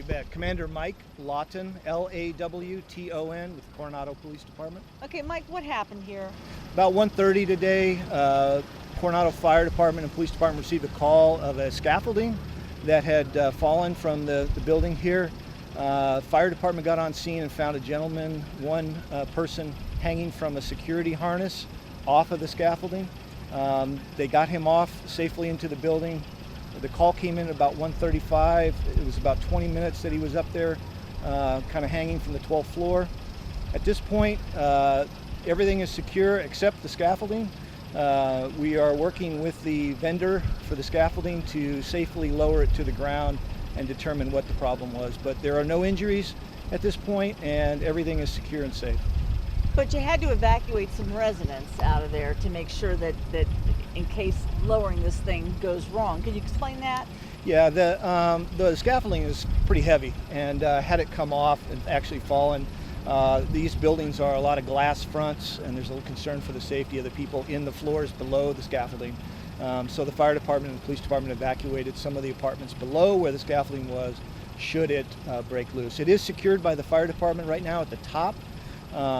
You bet. Commander Mike Lawton, Lawton, with the Coronado Police Department. Okay, Mike, what happened here? About 1:30 today, Coronado Fire Department and Police Department received a call of a scaffolding that had fallen from the building here. Fire Department got on scene and found a gentleman, one person hanging from a security harness off of the scaffolding. They got him off safely into the building. The call came in about 1:35. It was about 20 minutes that he was up there, kind of hanging from the 12th floor. At this point, everything is secure except the scaffolding. We are working with the vendor for the scaffolding to safely lower it to the ground and determine what the problem was. But there are no injuries at this point, and everything is secure and safe. But you had to evacuate some residents out of there to make sure that in case lowering this thing goes wrong. Can you explain that? Yeah, the scaffolding is pretty heavy, and had it come off and actually fallen, these buildings are a lot of glass fronts, and there's a little concern for the safety of the people in the floors below the scaffolding. So the fire department and the police department evacuated some of the apartments below where the scaffolding was, should it break loose. It is secured by the fire department right now at the top.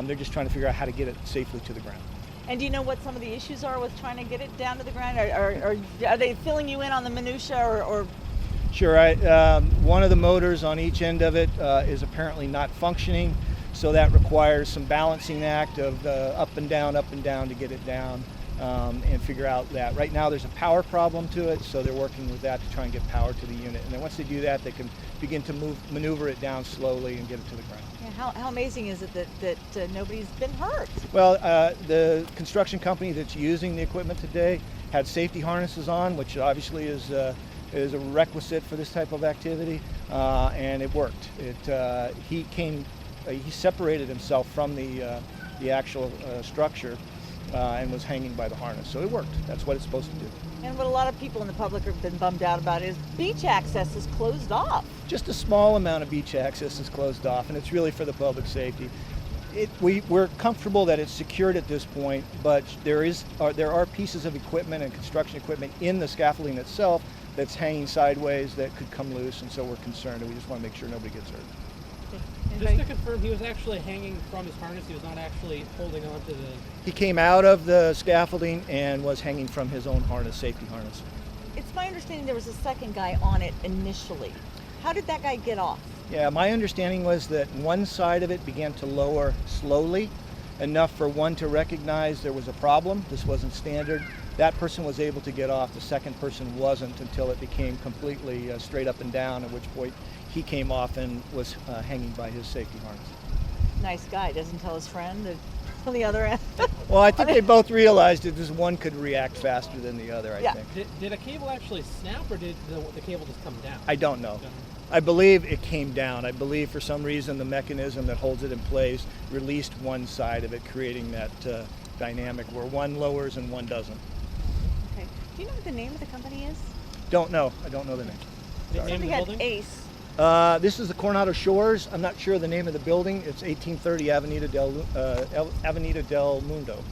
They're just trying to figure out how to get it safely to the ground. And do you know what some of the issues are with trying to get it down to the ground? Are they filling you in on the minutia or? Sure. One of the motors on each end of it is apparently not functioning, so that requires some balancing act of up and down to get it down and figure out that. Right now there's a power problem to it, so they're working with that to try and get power to the unit. And then once they do that, they can begin to maneuver it down slowly and get it to the ground. Yeah, how amazing is it that nobody's been hurt? Well, the construction company that's using the equipment today had safety harnesses on, which obviously is a requisite for this type of activity, and it worked. He separated himself from the actual structure and was hanging by the harness, so it worked. That's what it's supposed to do. And what a lot of people in the public have been bummed out about is beach access is closed off. Just a small amount of beach access is closed off, and it's really for the public safety. We're comfortable that it's secured at this point, but there are pieces of equipment and construction equipment in the scaffolding itself that's hanging sideways that could come loose, and so we're concerned, and we just want to make sure nobody gets hurt. Just to confirm, he was actually hanging from his harness, he was not actually holding on to the... He came out of the scaffolding and was hanging from his own harness, safety harness. It's my understanding there was a second guy on it initially. How did that guy get off? Yeah, my understanding was that one side of it began to lower slowly, enough for one to recognize there was a problem. This wasn't standard. That person was able to get off. The second person wasn't until it became completely straight up and down, at which point he came off and was hanging by his safety harness. Nice guy. Doesn't tell his friend on the other end. Well, I think they both realized that this one could react faster than the other, I think. Did a cable actually snap, or did the cable just come down? I don't know. I believe it came down. I believe for some reason the mechanism that holds it in place released one side of it, creating that dynamic where one lowers and one doesn't. Okay. Do you know what the name of the company is? Don't know. I don't know the name. Somebody had Ace. This is the Coronado Shores. I'm not sure the name of the building. It's 1830 Avenida del Mundo.